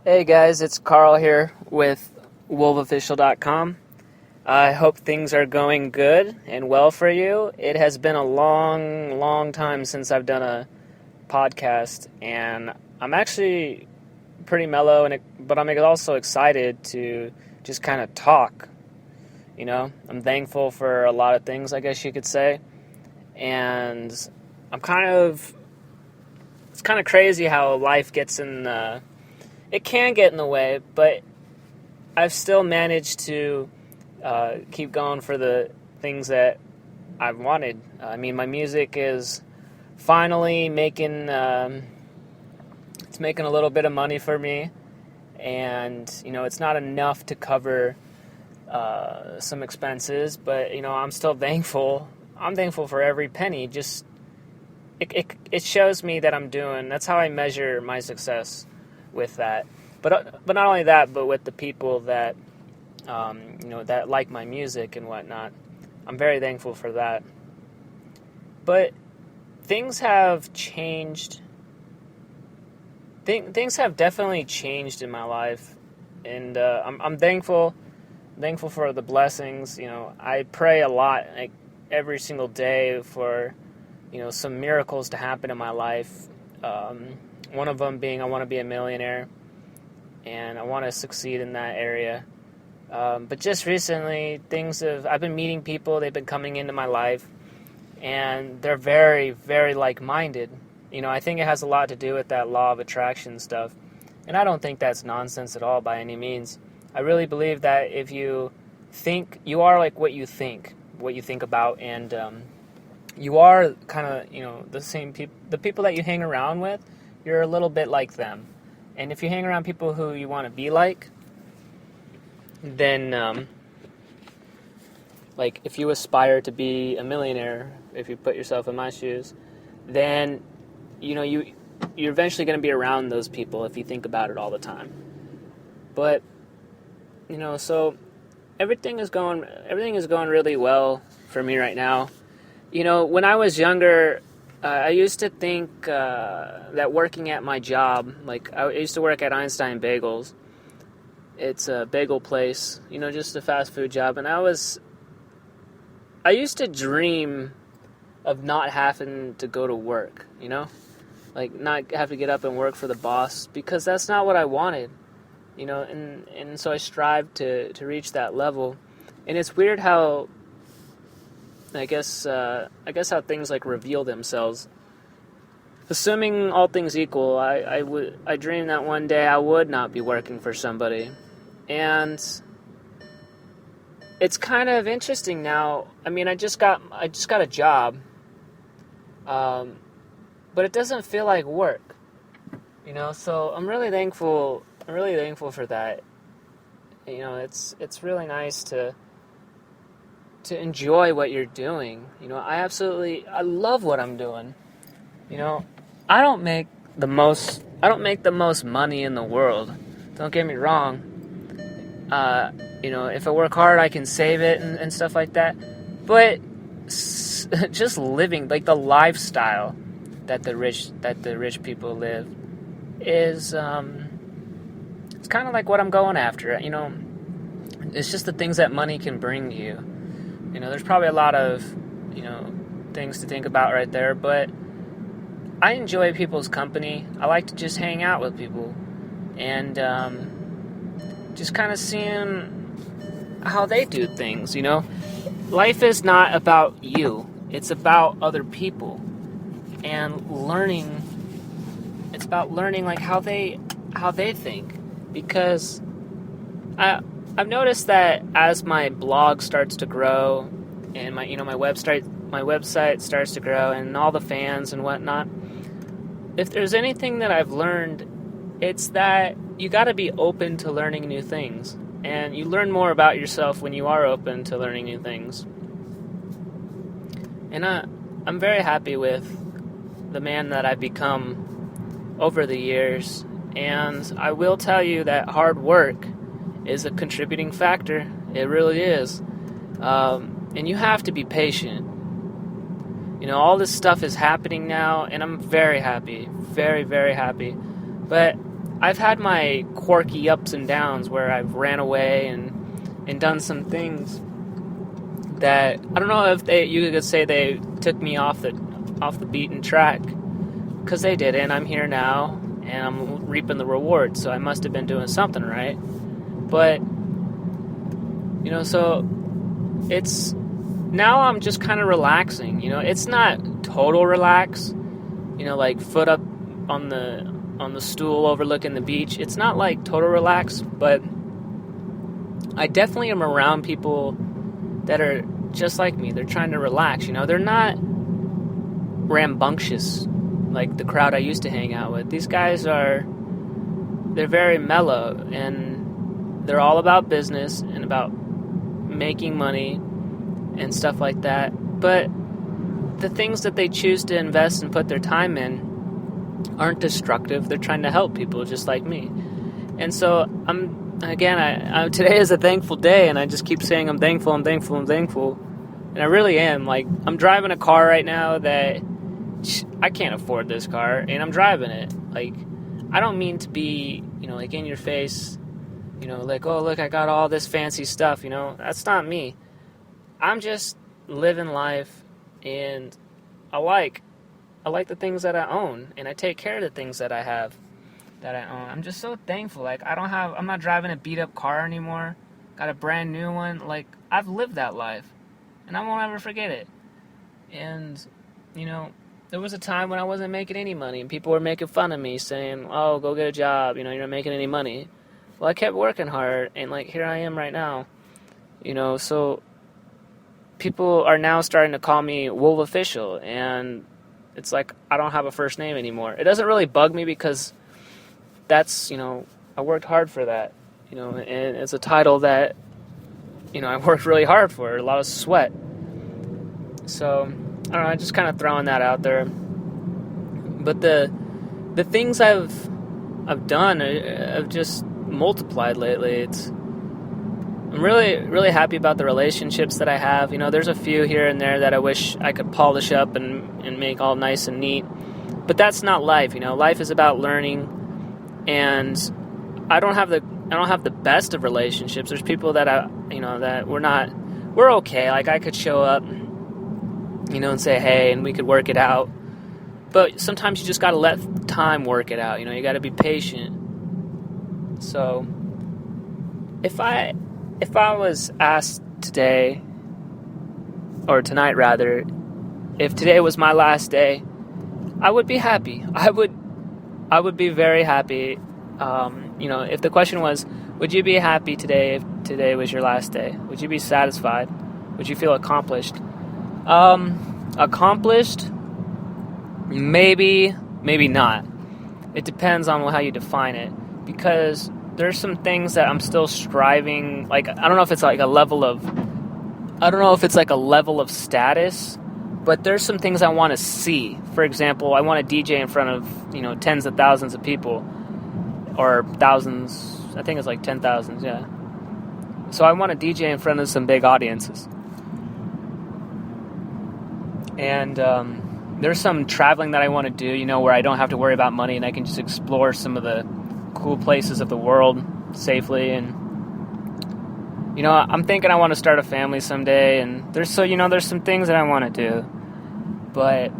Hey guys, it's Carl here with wolfofficial.com. I hope things are going good and well for you. It has been a long time since I've done a podcast, and I'm actually pretty mellow, but I'm also excited to just kind of talk. I'm thankful for a lot of things, I guess you could say, and it's kind of crazy how life gets it can get in the way, but I've still managed to keep going for the things that I've wanted. I mean, my music is finally it's making a little bit of money for me, and it's not enough to cover some expenses, but I'm still thankful. I'm thankful for every penny. Just it shows me that that's how I measure my success with that. But not only that, but with the people that that like my music and whatnot. I'm very thankful for that. But things have changed. Things have definitely changed in my life, and I'm thankful for the blessings. I pray a lot, like every single day, for some miracles to happen in my life. One of them being I want to be a millionaire, and I want to succeed in that area. But just recently, I've been meeting people, they've been coming into my life, and they're very, very like-minded. I think it has a lot to do with that law of attraction stuff, and I don't think that's nonsense at all by any means. I really believe that if you think, you are like what you think about, and you are kind of, the same people, the people that you hang around with, you're a little bit like them. And if you hang around people who you want to be like, then, like, if you aspire to be a millionaire, if you put yourself in my shoes, then, you're eventually going to be around those people if you think about it all the time. But, so everything is going really well for me right now. When I was younger, I used to think that working at my job, like I used to work at Einstein Bagels. It's a bagel place, just a fast food job. And I used to dream of not having to go to work, like not have to get up and work for the boss, because that's not what I wanted, and so I strived to reach that level. And it's weird how I guess how things like reveal themselves. Assuming all things equal, I dreamed that one day I would not be working for somebody, and it's kind of interesting now. I mean, I just got a job, but it doesn't feel like work, So I'm really thankful. I'm really thankful for that. It's really nice to enjoy what you're doing. I love what I'm doing. I don't make the most money in the world. Don't get me wrong. If I work hard, I can save it and stuff like that. But just living, like the lifestyle that the rich people live is, it's kind of like what I'm going after. It's just the things that money can bring to you. There's probably a lot of, things to think about right there, but I enjoy people's company. I like to just hang out with people and just kind of seeing how they do things, Life is not about you. It's about other people and learning. It's about learning like how they think, because I've noticed that as my blog starts to grow and my website starts to grow and all the fans and whatnot, if there's anything that I've learned, it's that you got to be open to learning new things, and you learn more about yourself when you are open to learning new things. And I'm very happy with the man that I've become over the years, and I will tell you that hard work is a contributing factor. It really is. And you have to be patient. All this stuff is happening now, and I'm very happy. Very, very happy. But I've had my quirky ups and downs where I've ran away and done some things that I don't know if you could say they took me off the beaten track, because they didn't. I'm here now and I'm reaping the rewards, so I must have been doing something right. But so it's now I'm just kind of relaxing. It's not total relax. Like foot up on the stool overlooking the beach. It's not like total relax, but I definitely am around people that are just like me. They're trying to relax. They're not rambunctious like the crowd I used to hang out with. These guys they're very mellow, and they're all about business and about making money and stuff like that. But the things that they choose to invest and put their time in aren't destructive. They're trying to help people just like me. And so today is a thankful day, and I just keep saying I'm thankful. And I really am. Like, I'm driving a car right now that I can't afford this car, and I'm driving it. Like, I don't mean to be, like in your face, like, oh, look, I got all this fancy stuff, That's not me. I'm just living life, and I like the things that I own, and I take care of the things that I have, that I own. I'm just so thankful. Like, I'm not driving a beat up car anymore. Got a brand new one. Like, I've lived that life, and I won't ever forget it. And, there was a time when I wasn't making any money, and people were making fun of me, saying, oh, go get a job, you're not making any money. Well, I kept working hard, and, like, here I am right now. So people are now starting to call me Wolf Official, and it's like I don't have a first name anymore. It doesn't really bug me because that's, I worked hard for that, and it's a title that, I worked really hard for, a lot of sweat. So, I don't know, I'm just kind of throwing that out there. But the things I've done have just multiplied lately. I'm really, really happy about the relationships that I have. There's a few here and there that I wish I could polish up and make all nice and neat. But that's not life. Life is about learning, and I don't have the best of relationships. There's people that that we're okay. Like, I could show up, and say, hey, and we could work it out. But sometimes you just got to let time work it out. You got to be patient. So if I was asked today, or tonight rather, if today was my last day, I would be happy. I would be very happy. If the question was, would you be happy today if today was your last day? Would you be satisfied? Would you feel accomplished? Accomplished? Maybe not. It depends on how you define it, because there's some things that I'm still striving. Like, I don't know if it's like a level of status, but there's some things I want to see. For example, I want to DJ in front of, tens of thousands of people, or thousands. I think it's like 10,000, yeah. So I want to DJ in front of some big audiences. And there's some traveling that I want to do, where I don't have to worry about money, and I can just explore some of the cool places of the world safely. And I'm thinking I want to start a family someday, and there's some things that I want to do. But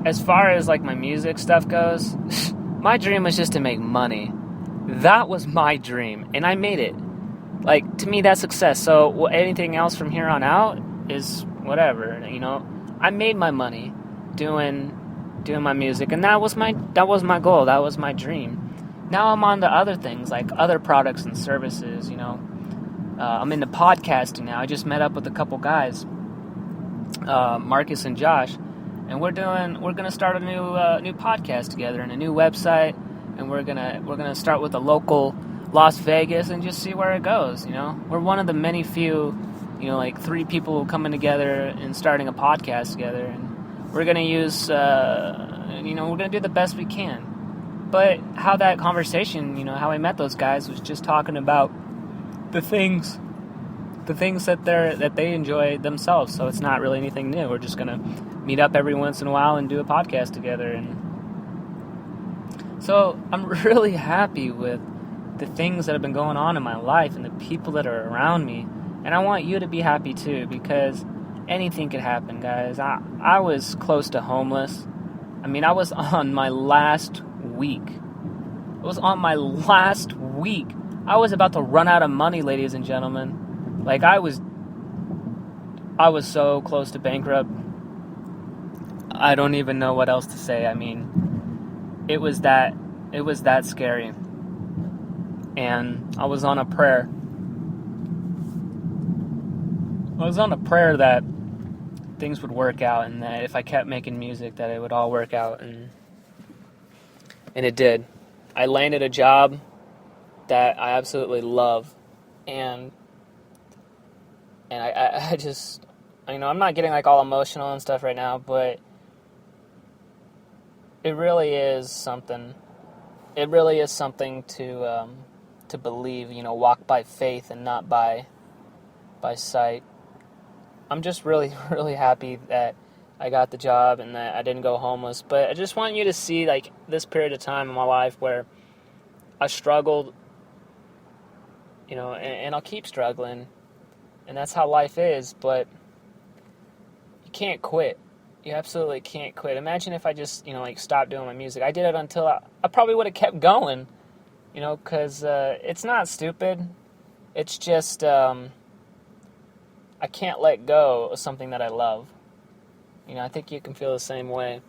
as far as like my music stuff goes, my dream was just to make money. That was my dream, and I made it. Like, to me, that's success. So anything else from here on out is whatever. I made my money doing my music, and that was my goal. That was my dream. Now I'm on to other things, like other products and services. I'm into podcasting now. I just met up with a couple guys, Marcus and Josh, and we're gonna start a new podcast together and a new website, and we're gonna start with a local Las Vegas and just see where it goes. We're one of the many few, like 3 people coming together and starting a podcast together, and we're gonna use, we're gonna do the best we can. But how that conversation, how I met those guys was just talking about the things that they enjoy themselves. So it's not really anything new. We're just gonna meet up every once in a while and do a podcast together. And So I'm really happy with the things that have been going on in my life and the people that are around me. And I want you to be happy too, because anything could happen, guys. I was close to homeless. I mean, I was on my last week. I was about to run out of money, ladies and gentlemen. Like, I was so close to bankrupt. I don't even know what else to say. I mean, it was that scary. And I was on a prayer. That things would work out, and that if I kept making music, that it would all work out, and it did. I landed a job that I absolutely love, and I just, I'm not getting like all emotional and stuff right now, but it really is something. It really is something to believe. Walk by faith and not by sight. I'm just really, really happy that I got the job and that I didn't go homeless. But I just want you to see, like, this period of time in my life where I struggled, and I'll keep struggling. And that's how life is. But you can't quit. You absolutely can't quit. Imagine if I just, stopped doing my music. I did it until I probably would have kept going, because it's not stupid. It's just... I can't let go of something that I love. I think you can feel the same way.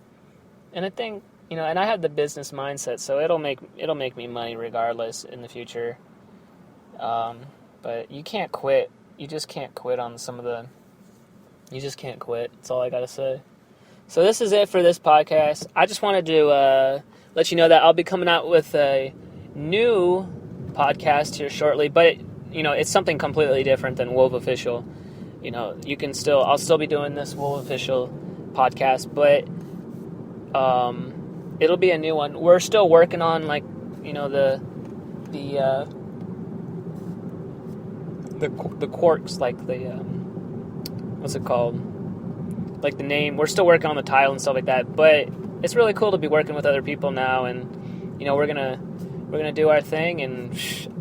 And I think, and I have the business mindset, so it'll make me money regardless in the future. But you can't quit. You just can't quit on you just can't quit. That's all I gotta say. So this is it for this podcast. I just wanted to let you know that I'll be coming out with a new podcast here shortly, but it's something completely different than Wolf Official. I'll still be doing this Wolf Official podcast, but it'll be a new one. We're still working on, like, the quirks, like the what's it called? Like the name. We're still working on the title and stuff like that, but it's really cool to be working with other people now, and we're gonna do our thing, and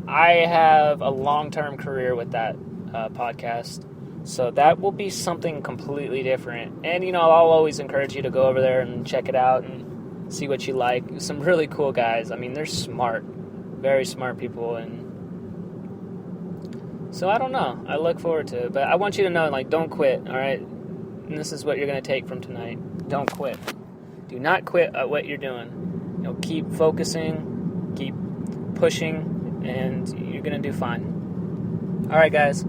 I have a long-term career with that podcast. So that will be something completely different. And, I'll always encourage you to go over there and check it out and see what you like. Some really cool guys. I mean, they're smart. Very smart people. And so I don't know. I look forward to it. But I want you to know, like, don't quit, all right? And this is what you're going to take from tonight. Don't quit. Do not quit at what you're doing. Keep focusing, keep pushing, and you're going to do fine. All right, guys.